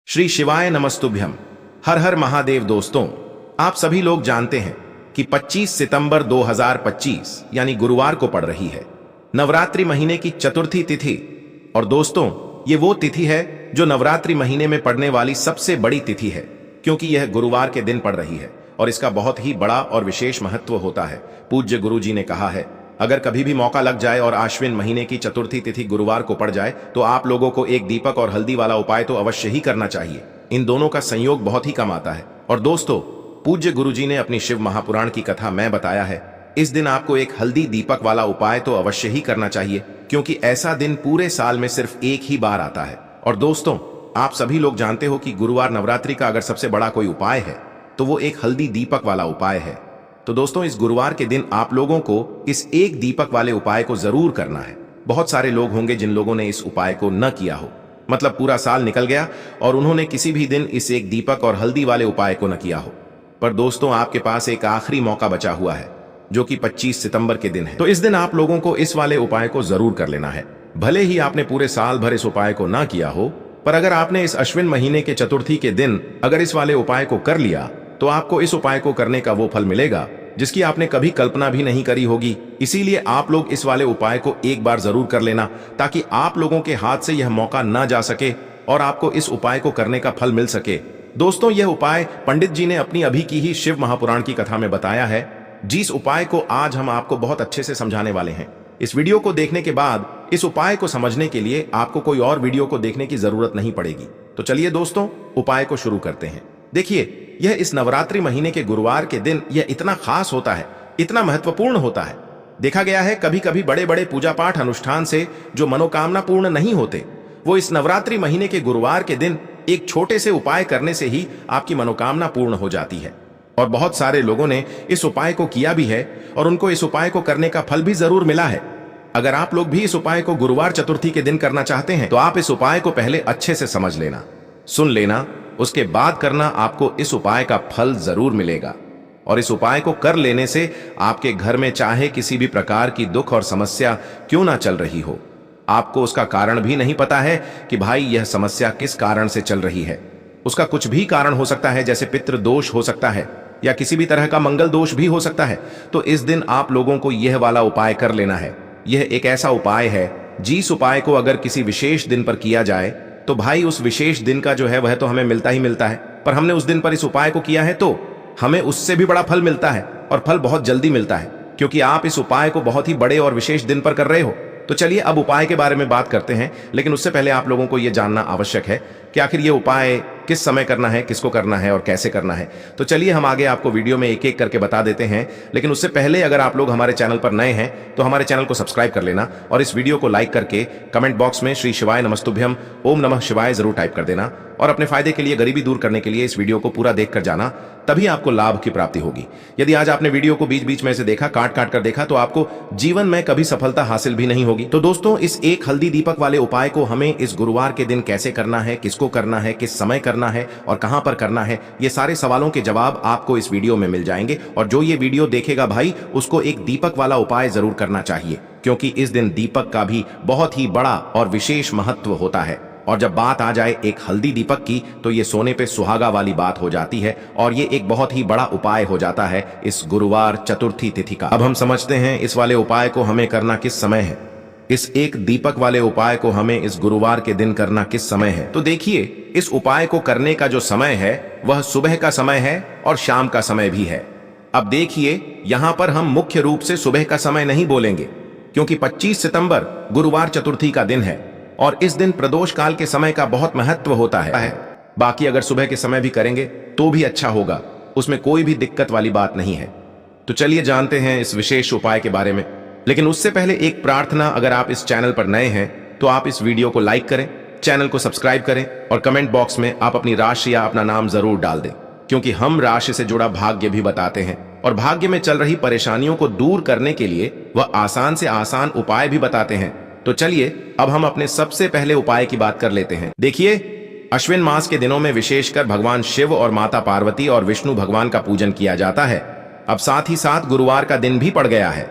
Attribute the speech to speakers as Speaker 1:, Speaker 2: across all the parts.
Speaker 1: श्री शिवाय नमस्तुभ्यम। हर हर महादेव। दोस्तों, आप सभी लोग जानते हैं कि 25 सितंबर 2025 यानी गुरुवार को पड़ रही है नवरात्रि महीने की चतुर्थी तिथि। और दोस्तों, ये वो तिथि है जो नवरात्रि महीने में पड़ने वाली सबसे बड़ी तिथि है, क्योंकि यह गुरुवार के दिन पड़ रही है और इसका बहुत ही बड़ा और विशेष महत्व होता है। पूज्य गुरु जी ने कहा है, अगर कभी भी मौका लग जाए और आश्विन महीने की चतुर्थी तिथि गुरुवार को पड़ जाए तो आप लोगों को एक दीपक और हल्दी वाला उपाय तो अवश्य ही करना चाहिए। इन दोनों का संयोग बहुत ही कम आता है। और दोस्तों, पूज्य गुरु जी ने अपनी शिव महापुराण की कथा में बताया है, इस दिन आपको एक हल्दी दीपक वाला उपाय तो अवश्य ही करना चाहिए, क्योंकि ऐसा दिन पूरे साल में सिर्फ एक ही बार आता है। और दोस्तों, आप सभी लोग जानते हो कि गुरुवार नवरात्रि का अगर सबसे बड़ा कोई उपाय है तो वो एक हल्दी दीपक वाला उपाय है। तो दोस्तों, इस गुरुवार के दिन आप लोगों को इस एक दीपक वाले उपाय को जरूर करना है। बहुत सारे लोग होंगे जिन लोगों ने इस उपाय को न किया हो, मतलब पूरा साल निकल गया और उन्होंने किसी भी दिन इस एक दीपक और हल्दी वाले उपाय को न किया हो। पर दोस्तों, आपके पास एक आखिरी मौका बचा हुआ है, जो कि 25 सितंबर के दिन है। तो इस दिन आप लोगों को इस वाले उपाय को जरूर कर लेना है। भले ही आपने पूरे साल भर इस उपाय को ना किया हो, पर अगर आपने इस अश्विन महीने के चतुर्थी के दिन अगर इस वाले उपाय को कर लिया तो आपको इस उपाय को करने का वो फल मिलेगा जिसकी आपने कभी कल्पना भी नहीं करी होगी। इसीलिए आप लोग इस वाले उपाय को एक बार जरूर कर लेना, ताकि आप लोगों के हाथ से यह मौका ना जा सके और आपको इस उपाय को करने का फल मिल सके। दोस्तों, यह उपाय पंडित जी ने अपनी अभी की ही शिव महापुराण की कथा में बताया है, जिस उपाय को आज हम आपको बहुत अच्छे से समझाने वाले हैं। इस वीडियो को देखने के बाद इस उपाय को समझने के लिए आपको कोई और वीडियो को देखने की जरूरत नहीं पड़ेगी। तो चलिए दोस्तों, उपाय को शुरू करते हैं। देखिए, यह इस नवरात्रि महीने के गुरुवार के दिन यह इतना खास होता है, इतना महत्वपूर्ण होता है। देखा गया है कभी कभी बड़े बड़े पूजा पाठ अनुष्ठान से जो मनोकामना पूर्ण नहीं होते, वो इस नवरात्रि महीने के गुरुवार के दिन एक छोटे से उपाय करने से ही आपकी मनोकामना पूर्ण हो जाती है। और बहुत सारे लोगों ने इस उपाय को किया भी है और उनको इस उपाय को करने का फल भी जरूर मिला है। अगर आप लोग भी इस उपाय को गुरुवार चतुर्थी के दिन करना चाहते हैं तो आप इस उपाय को पहले अच्छे से समझ लेना, सुन लेना, उसके बाद करना। आपको इस उपाय का फल जरूर मिलेगा। और इस उपाय को कर लेने से आपके घर में चाहे किसी भी प्रकार की दुख और समस्या क्यों ना चल रही हो, आपको उसका कारण भी नहीं पता है कि भाई यह समस्या किस कारण से चल रही है। उसका कुछ भी कारण हो सकता है, जैसे पितृ दोष हो सकता है या किसी भी तरह का मंगल दोष भी हो सकता है। तो इस दिन आप लोगों को यह वाला उपाय कर लेना है। यह एक ऐसा उपाय है, जिस उपाय को अगर किसी विशेष दिन पर किया जाए तो भाई उस विशेष दिन का जो है वह तो हमें मिलता ही मिलता है, पर हमने उस दिन पर इस उपाय को किया है तो हमें उससे भी बड़ा फल मिलता है, और फल बहुत जल्दी मिलता है, क्योंकि आप इस उपाय को बहुत ही बड़े और विशेष दिन पर कर रहे हो। तो चलिए अब उपाय के बारे में बात करते हैं, लेकिन उससे पहले आप लोगों को यह जानना आवश्यक है कि आखिर ये उपाय किस समय करना है, किसको करना है और कैसे करना है। तो चलिए हम आगे आपको वीडियो में एक एक करके बता देते हैं, लेकिन उससे पहले अगर आप लोग हमारे चैनल पर नए हैं तो हमारे चैनल को सब्सक्राइब कर लेना और इस वीडियो को लाइक करके कमेंट बॉक्स में श्री शिवाय नमस्तुभ्यम ओम नमः शिवाय जरूर टाइप कर देना। और अपने फायदे के लिए, गरीबी दूर करने के लिए इस वीडियो को पूरा देखकर जाना, तभी आपको लाभ की प्राप्ति होगी। यदि आज आपने वीडियो को बीच बीच में से देखा, काट काट कर देखा, तो आपको जीवन में कभी सफलता हासिल भी नहीं होगी। तो दोस्तों, इस एक हल्दी दीपक वाले उपाय को हमें इस गुरुवार के दिन कैसे करना है, किसको करना है, किस समय करना है और कहां पर करना है, ये सारे सवालों के जवाब आपको इस वीडियो में मिल जाएंगे। और जो ये वीडियो देखेगा भाई, उसको एक दीपक वाला उपाय जरूर करना चाहिए, क्योंकि इस दिन दीपक का भी बहुत ही बड़ा और विशेष महत्व होता है। और जब बात आ जाए एक हल्दी दीपक की, तो ये सोने पे सुहागा वाली बात हो जाती है और ये एक बहुत ही बड़ा उपाय हो जाता है इस गुरुवार चतुर्थी तिथि का। अब हम समझते हैं इस वाले उपाय को हमें करना किस समय है। इस एक दीपक वाले उपाय को हमें इस गुरुवार के दिन करना किस समय है। तो देखिए, इस उपाय को करने का जो समय है वह सुबह का समय है और शाम का समय भी है। अब देखिए, यहां पर हम मुख्य रूप से सुबह का समय नहीं बोलेंगे, क्योंकि 25 सितंबर गुरुवार चतुर्थी का दिन है और इस दिन प्रदोष काल के समय का बहुत महत्व होता है। बाकी अगर सुबह के समय भी करेंगे तो भी अच्छा होगा, उसमें कोई भी दिक्कत वाली बात नहीं है। तो चलिए जानते हैं इस विशेष उपाय के बारे में। लेकिन उससे पहले एक प्रार्थना, अगर आप इस चैनल पर नए हैं तो आप इस वीडियो को लाइक करें, चैनल को सब्सक्राइब करें और कमेंट बॉक्स में आप अपनी राशि या अपना नाम जरूर डाल दें, क्योंकि हम राशि से जुड़ा भाग्य भी बताते हैं और भाग्य में चल रही परेशानियों को दूर करने के लिए वह आसान से आसान उपाय भी बताते हैं। तो चलिए अब हम अपने सबसे पहले उपाय की बात कर लेते हैं। देखिए, अश्विन मास के दिनों में विशेषकर भगवान शिव और माता पार्वती और विष्णु भगवान का पूजन किया जाता है। अब साथ ही साथ गुरुवार का दिन भी पड़ गया है,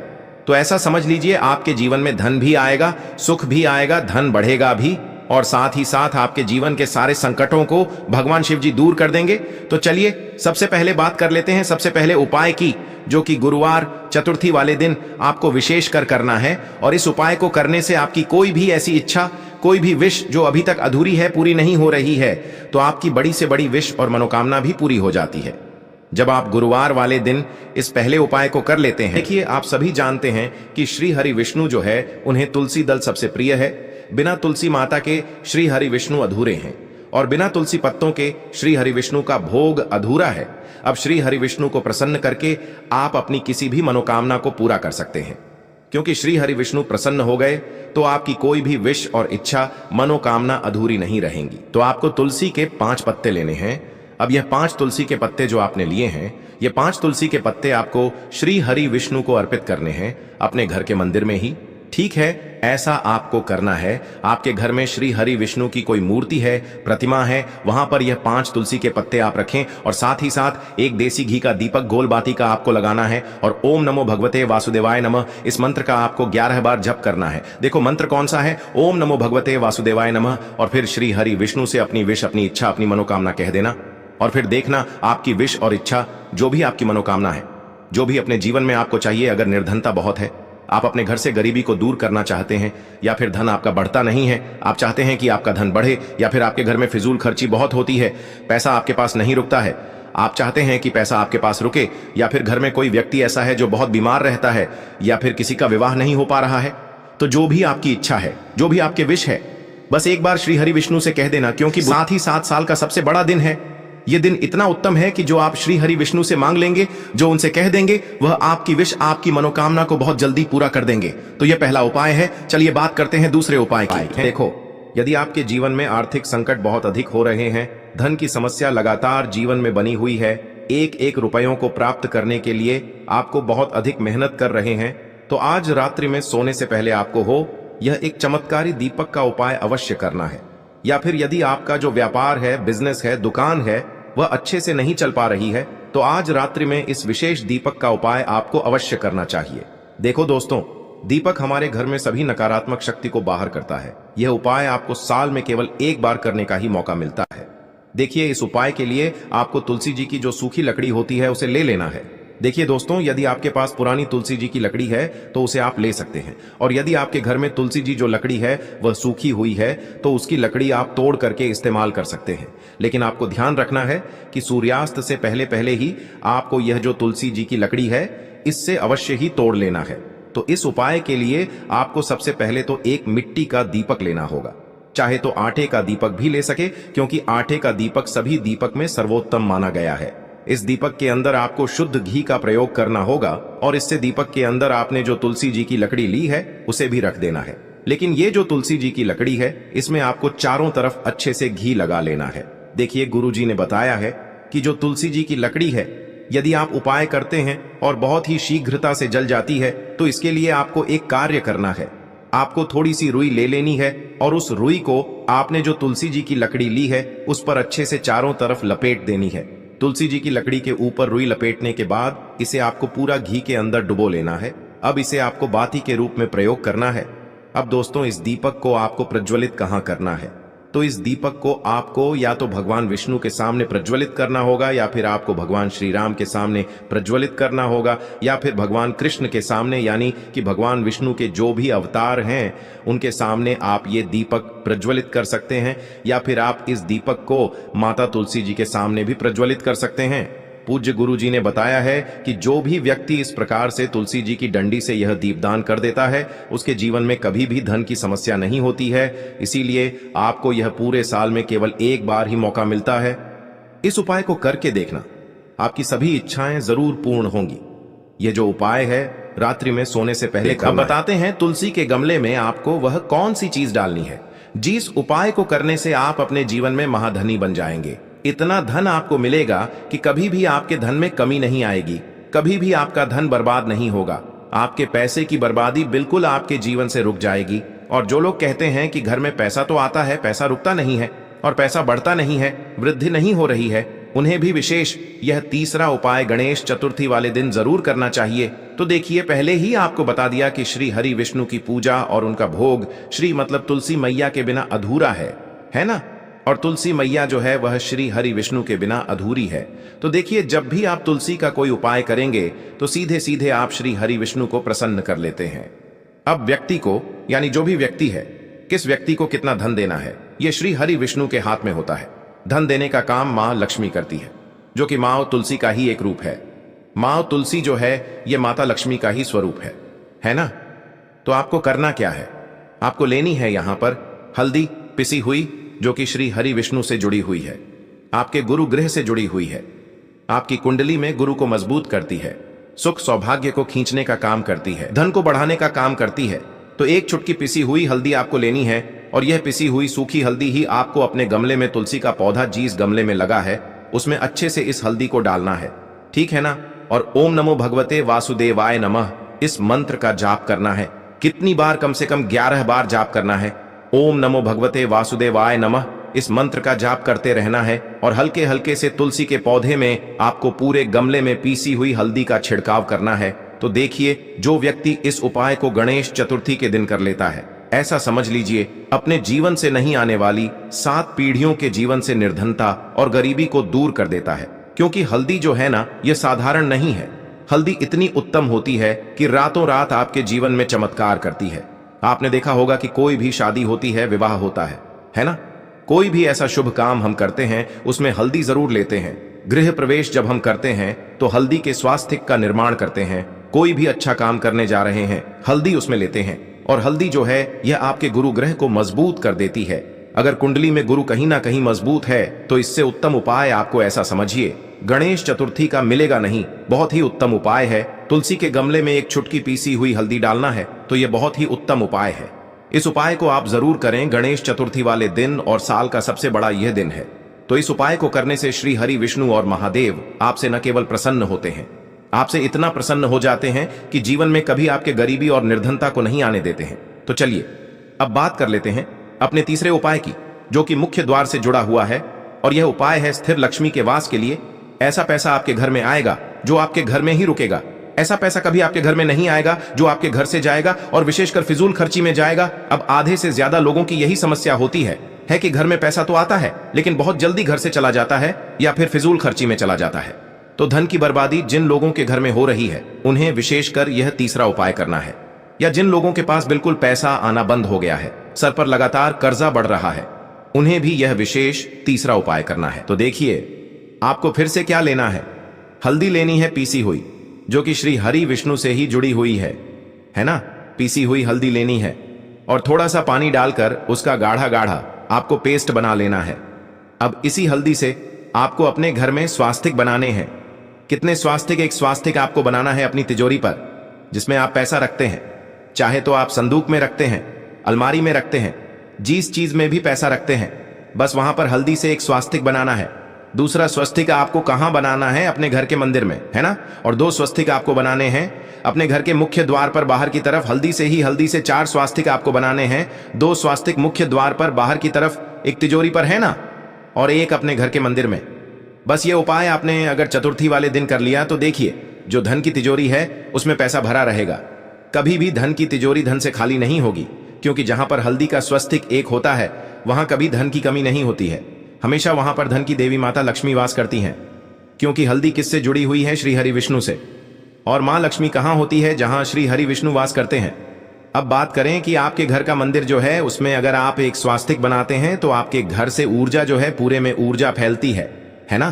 Speaker 1: तो ऐसा समझ लीजिए आपके जीवन में धन भी आएगा, सुख भी आएगा, धन बढ़ेगा भी और साथ ही साथ आपके जीवन के सारे संकटों को भगवान शिव जी दूर कर देंगे। तो चलिए सबसे पहले बात कर लेते हैं सबसे पहले उपाय की, जो कि गुरुवार चतुर्थी वाले दिन आपको विशेष कर करना है। और इस उपाय को करने से आपकी कोई भी ऐसी इच्छा, कोई भी विश जो अभी तक अधूरी है, पूरी नहीं हो रही है, तो आपकी बड़ी से बड़ी विश और मनोकामना भी पूरी हो जाती है जब आप गुरुवार वाले दिन इस पहले उपाय को कर लेते हैं। देखिए, आप सभी जानते हैं कि श्री हरि विष्णु जो है, उन्हें तुलसी दल सबसे प्रिय है। बिना तुलसी माता के श्री हरि विष्णु अधूरे हैं और बिना तुलसी पत्तों के श्री हरि विष्णु का भोग अधूरा है। अब श्री हरि विष्णु को प्रसन्न करके आप अपनी किसी भी मनोकामना को पूरा कर सकते हैं, क्योंकि श्री हरि विष्णु प्रसन्न हो गए तो आपकी कोई भी विश और इच्छा, मनोकामना अधूरी नहीं रहेंगी। तो आपको तुलसी के 5 पत्ते लेने हैं। अब यह 5 तुलसी के पत्ते जो आपने लिए हैं, ये 5 तुलसी के पत्ते आपको श्री हरि विष्णु को अर्पित करने हैं अपने घर के मंदिर में ही। ठीक है, ऐसा आपको करना है। आपके घर में श्री हरि विष्णु की कोई मूर्ति है, प्रतिमा है, वहां पर यह 5 तुलसी के पत्ते आप रखें और साथ ही साथ एक देसी घी का दीपक गोल बाती का आपको लगाना है और ओम नमो भगवते वासुदेवाय नमः, इस मंत्र का आपको 11 बार जप करना है। देखो मंत्र कौन सा है, ओम नमो भगवते वासुदेवाय नमः, और फिर श्री हरि विष्णु से अपनी विश, अपनी इच्छा, अपनी मनोकामना कह देना। और फिर देखना आपकी विश और इच्छा, जो भी आपकी मनोकामना है, जो भी अपने जीवन में आपको चाहिए। अगर निर्धनता बहुत है, आप अपने घर से गरीबी को दूर करना चाहते हैं, या फिर धन आपका बढ़ता नहीं है, आप चाहते हैं कि आपका धन बढ़े, या फिर आपके घर में फिजूल खर्ची बहुत होती है, पैसा आपके पास नहीं रुकता है, आप चाहते हैं कि पैसा आपके पास रुके, या फिर घर में कोई व्यक्ति ऐसा है जो बहुत बीमार रहता है, या फिर किसी का विवाह नहीं हो पा रहा है, तो जो भी आपकी इच्छा है, जो भी आपके विश है, बस एक बार श्री हरि विष्णु से कह देना। क्योंकि साथ ही 7 साल का सबसे बड़ा दिन है। यह दिन इतना उत्तम है कि जो आप श्री हरि विष्णु से मांग लेंगे, जो उनसे कह देंगे, वह आपकी विश, आपकी मनोकामना को बहुत जल्दी पूरा कर देंगे। तो यह पहला उपाय है। चलिए बात करते हैं दूसरे उपाय की। देखो, यदि आपके जीवन में आर्थिक संकट बहुत अधिक हो रहे हैं, धन की समस्या लगातार जीवन में बनी हुई है, एक एक रुपयों को प्राप्त करने के लिए आपको बहुत अधिक मेहनत कर रहे हैं, तो आज रात्रि में सोने से पहले आपको हो यह एक चमत्कारी दीपक का उपाय अवश्य करना है। या फिर यदि आपका जो व्यापार है, बिजनेस है, दुकान है, वह अच्छे से नहीं चल पा रही है, तो आज रात्रि में इस विशेष दीपक का उपाय आपको अवश्य करना चाहिए। देखो दोस्तों, दीपक हमारे घर में सभी नकारात्मक शक्ति को बाहर करता है। यह उपाय आपको साल में केवल एक बार करने का ही मौका मिलता है। देखिए, इस उपाय के लिए आपको तुलसी जी की जो सूखी लकड़ी होती है, उसे ले लेना है। देखिए दोस्तों, यदि आपके पास पुरानी तुलसी जी की लकड़ी है तो उसे आप ले सकते हैं, और यदि आपके घर में तुलसी जी जो लकड़ी है वह सूखी हुई है तो उसकी लकड़ी आप तोड़ करके इस्तेमाल कर सकते हैं। लेकिन आपको ध्यान रखना है कि सूर्यास्त से पहले पहले ही आपको यह जो तुलसी जी की लकड़ी है, इससे अवश्य ही तोड़ लेना है। तो इस उपाय के लिए आपको सबसे पहले तो एक मिट्टी का दीपक लेना होगा। चाहे तो आटे का दीपक भी ले सके, क्योंकि आटे का दीपक सभी दीपक में सर्वोत्तम माना गया है। इस दीपक के अंदर आपको शुद्ध घी का प्रयोग करना होगा, और इससे दीपक के अंदर आपने जो तुलसी जी की लकड़ी ली है उसे भी रख देना है। लेकिन ये जो तुलसी जी की लकड़ी है, इसमें आपको चारों तरफ अच्छे से घी लगा लेना है। देखिए, गुरु जी ने बताया है कि जो तुलसी जी की लकड़ी है, यदि आप उपाय करते हैं और बहुत ही शीघ्रता से जल जाती है, तो इसके लिए आपको एक कार्य करना है। आपको थोड़ी सी रुई ले लेनी है और उस रुई को आपने जो तुलसी जी की लकड़ी ली है उस पर अच्छे से चारों तरफ लपेट देनी है। तुलसी जी की लकड़ी के ऊपर रुई लपेटने के बाद इसे आपको पूरा घी के अंदर डुबो लेना है। अब इसे आपको बाती के रूप में प्रयोग करना है। अब दोस्तों, इस दीपक को आपको प्रज्वलित कहाँ करना है? तो इस दीपक को आपको या तो भगवान विष्णु के सामने प्रज्वलित करना होगा, या फिर आपको भगवान श्री राम के सामने प्रज्वलित करना होगा, या फिर भगवान कृष्ण के सामने, यानी कि भगवान विष्णु के जो भी अवतार हैं उनके सामने आप ये दीपक प्रज्वलित कर सकते हैं। या फिर आप इस दीपक को माता तुलसी जी के सामने भी प्रज्वलित कर सकते हैं। पूज्य गुरु जी ने बताया है कि जो भी व्यक्ति इस प्रकार से तुलसी जी की डंडी से यह दीपदान कर देता है, उसके जीवन में कभी भी धन की समस्या नहीं होती है। इसीलिए आपको यह पूरे साल में केवल एक बार ही मौका मिलता है। इस उपाय को करके देखना, आपकी सभी इच्छाएं जरूर पूर्ण होंगी। यह जो उपाय है रात्रि में सोने से पहले अब बताते हैं तुलसी के गमले में आपको वह कौन सी चीज डालनी है जिस उपाय को करने से आप अपने जीवन में महाधनी बन जाएंगे। इतना धन आपको मिलेगा कि कभी भी आपके धन में कमी नहीं आएगी, कभी भी आपका धन बर्बाद नहीं होगा। आपके पैसे की बर्बादी बिल्कुल आपके जीवन से रुक जाएगी। और जो लोग कहते हैं कि घर में पैसा तो आता है, पैसा रुकता नहीं है और पैसा बढ़ता नहीं है, वृद्धि नहीं हो रही है, उन्हें भी विशेष यह तीसरा उपाय गणेश चतुर्थी वाले दिन जरूर करना चाहिए। तो देखिए, पहले ही आपको बता दिया कि श्री हरि विष्णु की पूजा और उनका भोग श्री मतलब तुलसी मैया के बिना अधूरा है ना। और तुलसी मैया जो है वह श्री हरि विष्णु के बिना अधूरी है। तो देखिए, जब भी आप तुलसी का कोई उपाय करेंगे तो सीधे सीधे आप श्री हरि विष्णु को प्रसन्न कर लेते हैं। अब व्यक्ति को, यानी जो भी व्यक्ति है, किस व्यक्ति को कितना धन देना है, यह श्री हरि विष्णु के हाथ में होता है। धन देने का काम मां लक्ष्मी करती है, जो कि मां तुलसी का ही एक रूप है। मां तुलसी जो है यह माता लक्ष्मी का ही स्वरूप है ना। तो आपको करना क्या है, आपको लेनी है यहां पर हल्दी पिसी हुई, जो कि श्री हरि विष्णु से जुड़ी हुई है, आपके गुरु ग्रह से जुड़ी हुई है, आपकी कुंडली में गुरु को मजबूत करती है, सुख सौभाग्य को खींचने का काम करती है, धन को बढ़ाने का काम करती है। तो एक चुटकी पिसी हुई हल्दी आपको लेनी है, और यह पिसी हुई सूखी हल्दी ही आपको अपने गमले में, तुलसी का पौधा जिस गमले में लगा है उसमें अच्छे से इस हल्दी को डालना है, ठीक है ना। और ओम नमो भगवते वासुदेवाय नमः इस मंत्र का जाप करना है। कितनी बार? कम से कम 11 बार जाप करना है। ओम नमो भगवते वासुदेवाय नमः इस मंत्र का जाप करते रहना है। और हल्के हल्के से तुलसी के पौधे में आपको पूरे गमले में पीसी हुई हल्दी का छिड़काव करना है। तो देखिए, जो व्यक्ति इस उपाय को गणेश चतुर्थी के दिन कर लेता है, ऐसा समझ लीजिए अपने जीवन से नहीं आने वाली 7 पीढ़ियों के जीवन से निर्धनता और गरीबी को दूर कर देता है। क्योंकि हल्दी जो है ना, यह साधारण नहीं है। हल्दी इतनी उत्तम होती है कि रातों रात आपके जीवन में चमत्कार करती है। आपने देखा होगा कि कोई भी शादी होती है, विवाह होता है ना। कोई भी ऐसा शुभ काम हम करते हैं उसमें हल्दी जरूर लेते हैं। गृह प्रवेश जब हम करते हैं तो हल्दी के स्वास्थ्य का निर्माण करते हैं। कोई भी अच्छा काम करने जा रहे हैं, हल्दी उसमें लेते हैं। और हल्दी जो है यह आपके गुरु ग्रह को मजबूत कर देती है। अगर कुंडली में गुरु कहीं ना कहीं मजबूत है तो इससे उत्तम उपाय आपको ऐसा समझिए गणेश चतुर्थी का मिलेगा नहीं। बहुत ही उत्तम उपाय है। तुलसी के गमले में एक चुटकी पीसी हुई हल्दी डालना है, तो यह बहुत ही उत्तम उपाय है। इस उपाय को आप जरूर करें गणेश चतुर्थी वाले दिन, और साल का सबसे बड़ा यह दिन है। तो इस उपाय को करने से श्री हरि विष्णु और महादेव आपसे न केवल प्रसन्न होते हैं, आपसे इतना प्रसन्न हो जाते हैं कि जीवन में कभी आपके गरीबी और निर्धनता को नहीं आने देते हैं। तो चलिए अब बात कर लेते हैं अपने तीसरे उपाय की, जो कि मुख्य द्वार से जुड़ा हुआ है। और यह उपाय है स्थिर लक्ष्मी के वास के लिए। ऐसा पैसा आपके घर में आएगा जो आपके घर में ही रुकेगा। ऐसा पैसा कभी आपके घर में नहीं आएगा जो आपके घर से जाएगा और विशेषकर फिजूल खर्ची में जाएगा। अब आधे से ज्यादा लोगों की यही समस्या होती है कि घर में पैसा तो आता है लेकिन बहुत जल्दी घर से चला जाता है या फिर फिजूल खर्ची में चला जाता है। तो धन की बर्बादी जिन लोगों के घर में हो रही है उन्हें विशेषकर यह तीसरा उपाय करना है। या जिन लोगों के पास बिल्कुल पैसा आना बंद हो गया है, सर पर लगातार कर्जा बढ़ रहा है, उन्हें भी यह विशेष तीसरा उपाय करना है। तो देखिए, आपको फिर से क्या लेना है, हल्दी लेनी है पीसी हुई, जो कि श्री हरि विष्णु से ही जुड़ी हुई है ना। पीसी हुई हल्दी लेनी है और थोड़ा सा पानी डालकर उसका गाढ़ा गाढ़ा आपको पेस्ट बना लेना है। अब इसी हल्दी से आपको अपने घर में स्वास्तिक बनाने हैं। कितने स्वास्तिक? एक स्वास्तिक आपको बनाना है अपनी तिजोरी पर, जिसमें आप पैसा रखते हैं। चाहे तो आप संदूक में रखते हैं, अलमारी में रखते हैं, जिस चीज में भी पैसा रखते हैं, बस वहां पर हल्दी से एक स्वास्तिक बनाना है। दूसरा स्वस्तिक आपको कहां बनाना है? अपने घर के मंदिर में, है ना। और 2 स्वस्तिक आपको बनाने हैं अपने घर के मुख्य द्वार पर बाहर की तरफ। हल्दी से 4 स्वास्तिक आपको बनाने हैं। 2 स्वास्तिक मुख्य द्वार पर बाहर की तरफ, एक तिजोरी पर, है ना, और एक अपने घर के मंदिर में। बस ये उपाय आपने अगर चतुर्थी वाले दिन कर लिया तो देखिए, जो धन की तिजोरी है उसमें पैसा भरा रहेगा। कभी भी धन की तिजोरी धन से खाली नहीं होगी, क्योंकि जहां पर हल्दी का स्वस्तिक एक होता है वहां कभी धन की कमी नहीं होती है। हमेशा वहां पर धन की देवी माता लक्ष्मी वास करती हैं, क्योंकि हल्दी किससे जुड़ी हुई है? श्री हरि विष्णु से। और मां लक्ष्मी कहां होती है? जहां श्री हरि विष्णु वास करते हैं। अब बात करें कि आपके घर का मंदिर जो है उसमें अगर आप एक स्वास्तिक बनाते हैं तो आपके घर से ऊर्जा जो है, पूरे में ऊर्जा फैलती है ना।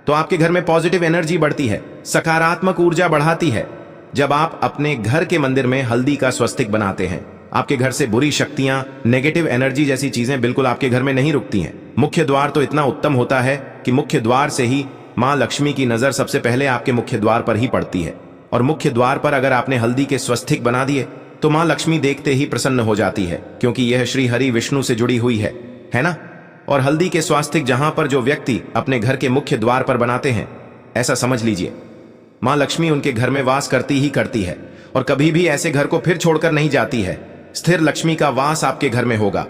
Speaker 1: तो आपके घर में पॉजिटिव एनर्जी बढ़ती है, सकारात्मक ऊर्जा बढ़ाती है। जब आप अपने घर के मंदिर में हल्दी का स्वस्तिक बनाते हैं, आपके घर से बुरी शक्तियां, नेगेटिव एनर्जी जैसी चीजें बिल्कुल आपके घर में नहीं रुकती हैं। मुख्य द्वार तो इतना उत्तम होता है कि मुख्य द्वार से ही मां लक्ष्मी की नजर सबसे पहले आपके मुख्य द्वार पर ही पड़ती है। और मुख्य द्वार पर अगर आपने हल्दी के स्वस्तिक बना दिए तो मां लक्ष्मी देखते ही प्रसन्न हो जाती है, क्योंकि यह श्री हरि विष्णु से जुड़ी हुई है ना। और हल्दी के स्वास्तिक जहां पर जो व्यक्ति अपने घर के मुख्य द्वार पर बनाते हैं, ऐसा समझ लीजिए मां लक्ष्मी उनके घर में वास करती ही करती है और कभी भी ऐसे घर को फिर छोड़कर नहीं जाती है। स्थिर लक्ष्मी का वास आपके घर में होगा।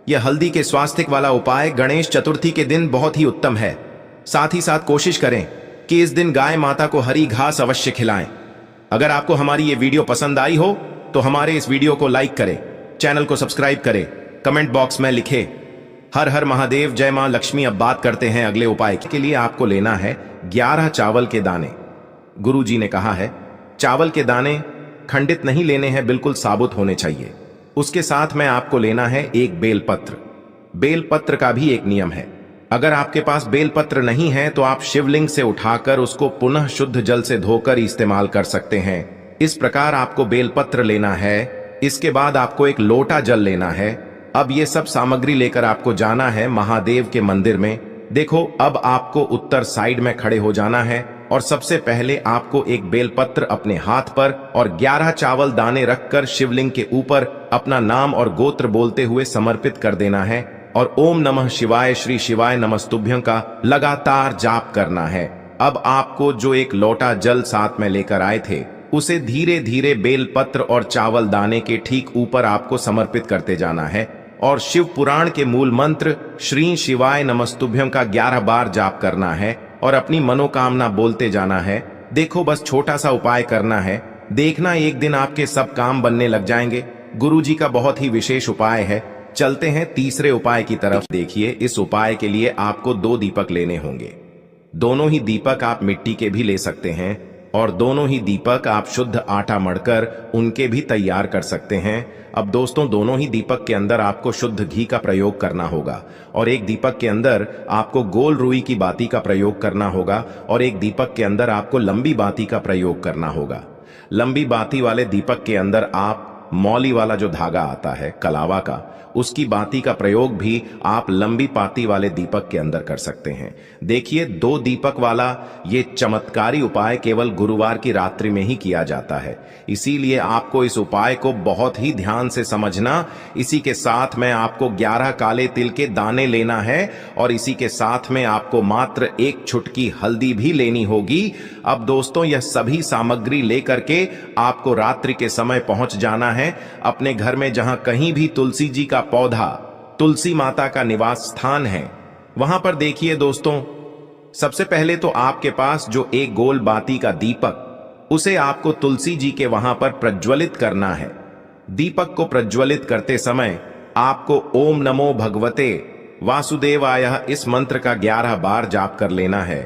Speaker 1: यह हल्दी के स्वास्तिक वाला उपाय गणेश चतुर्थी के दिन बहुत ही उत्तम है। साथ ही साथ कोशिश करें कि इस दिन गाय माता को हरी घास अवश्य खिलाएं। अगर आपको हमारी ये वीडियो पसंद आई हो तो हमारे इस वीडियो को लाइक करें, चैनल को सब्सक्राइब करें, कमेंट बॉक्स में लिखें हर हर महादेव, जय मां लक्ष्मी। अब बात करते हैं अगले उपाय के लिए। आपको लेना है 11 चावल के दाने। गुरु जी ने कहा है चावल के दाने खंडित नहीं लेने हैं, बिल्कुल साबुत होने चाहिए। उसके साथ में आपको लेना है एक बेलपत्र। बेलपत्र का भी एक नियम है, अगर आपके पास बेलपत्र नहीं है तो आप शिवलिंग से उठाकर उसको पुनः शुद्ध जल से धोकर इस्तेमाल कर सकते हैं। इस प्रकार आपको बेलपत्र लेना है। इसके बाद आपको एक लोटा जल लेना है। अब ये सब सामग्री लेकर आपको जाना है महादेव के मंदिर में। देखो, अब आपको उत्तर साइड में खड़े हो जाना है और सबसे पहले आपको एक बेलपत्र अपने हाथ पर और 11 चावल दाने रखकर शिवलिंग के ऊपर अपना नाम और गोत्र बोलते हुए समर्पित कर देना है और ओम नमः शिवाय, श्री शिवाय नमस्तुभ्यं का लगातार जाप करना है। अब आपको जो एक लोटा जल साथ में लेकर आए थे उसे धीरे धीरे बेलपत्र और चावल दाने के ठीक ऊपर आपको समर्पित करते जाना है और शिव पुराण के मूल मंत्र श्री शिवाय नमस्तुभ्यं का 11 बार जाप करना है और अपनी मनोकामना बोलते जाना है। देखो, बस छोटा सा उपाय करना है, देखना एक दिन आपके सब काम बनने लग जाएंगे। गुरु जी का बहुत ही विशेष उपाय है। चलते हैं तीसरे उपाय की तरफ। देखिए, इस उपाय के लिए आपको 2 दीपक लेने होंगे। दोनों ही दीपक आप मिट्टी के भी ले सकते हैं और दोनों ही दीपक आप शुद्ध आटा मढ़कर उनके भी तैयार कर सकते हैं। अब दोस्तों, दोनों ही दीपक के अंदर आपको शुद्ध घी का प्रयोग करना होगा और एक दीपक के अंदर आपको गोल रुई की बाती का प्रयोग करना होगा और एक दीपक के अंदर आपको लंबी बाती का प्रयोग करना होगा। लंबी बाती वाले दीपक के अंदर आप मौली वाला जो धागा आता है कलावा का, उसकी बाती का प्रयोग भी आप लंबी पाती वाले दीपक के अंदर कर सकते हैं। देखिए, 2 दीपक वाला ये चमत्कारी उपाय केवल गुरुवार की रात्रि में ही किया जाता है, इसीलिए आपको इस उपाय को बहुत ही ध्यान से समझना। इसी के साथ में आपको 11 काले तिल के दाने लेना है और इसी के साथ में आपको मात्र 1 चुटकी हल्दी भी लेनी होगी। अब दोस्तों, यह सभी सामग्री लेकर के आपको रात्रि के समय पहुंच जाना है अपने घर में, जहां कहीं भी तुलसी जी का पौधा, तुलसी माता का निवास स्थान है, वहां पर देखिए दोस्तों, सबसे पहले तो आपके पास जो एक गोल बाती का दीपक, उसे आपको तुलसी जी के वहां पर प्रज्वलित करना है। दीपक को प्रज्वलित करते समय आपको ओम नमो भगवते वासुदेवाय इस मंत्र का 11 बार जाप कर लेना है।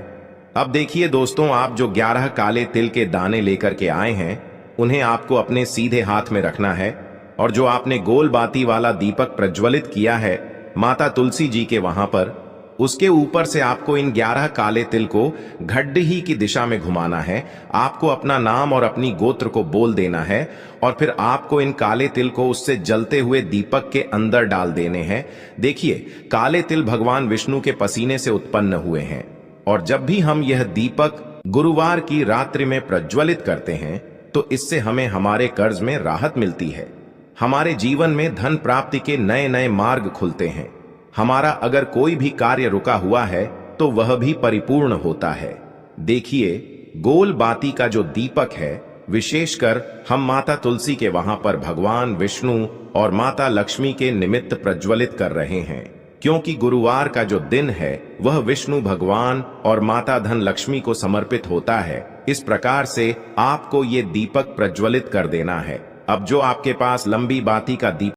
Speaker 1: अब देखिए दोस्तों, आप जो 11 काले तिल के दाने लेकर के आए हैं उन्हें आपको अपने सीधे हाथ में रखना है और जो आपने गोल बाती वाला दीपक प्रज्वलित किया है माता तुलसी जी के वहां पर, उसके ऊपर से आपको इन 11 काले तिल को घड्डी की दिशा में घुमाना है। आपको अपना नाम और अपनी गोत्र को बोल देना है और फिर आपको इन काले तिल को उससे जलते हुए दीपक के अंदर डाल देने हैं। देखिए, काले तिल भगवान विष्णु के पसीने से उत्पन्न हुए हैं और जब भी हम यह दीपक गुरुवार की रात्रि में प्रज्वलित करते हैं तो इससे हमें हमारे कर्ज में राहत मिलती है, हमारे जीवन में धन प्राप्ति के नए नए मार्ग खुलते हैं, हमारा अगर कोई भी कार्य रुका हुआ है तो वह भी परिपूर्ण होता है। देखिए, गोल बाती का जो दीपक है विशेषकर हम माता तुलसी के वहां पर भगवान विष्णु और माता लक्ष्मी के निमित्त प्रज्वलित कर रहे हैं, क्योंकि गुरुवार का जो दिन है वह विष्णु भगवान और माता धन लक्ष्मी को समर्पित होता है। इस प्रकार से आपको ये दीपक प्रज्वलित कर देना है। अब जो आपके पास लंबी बाती का दीपक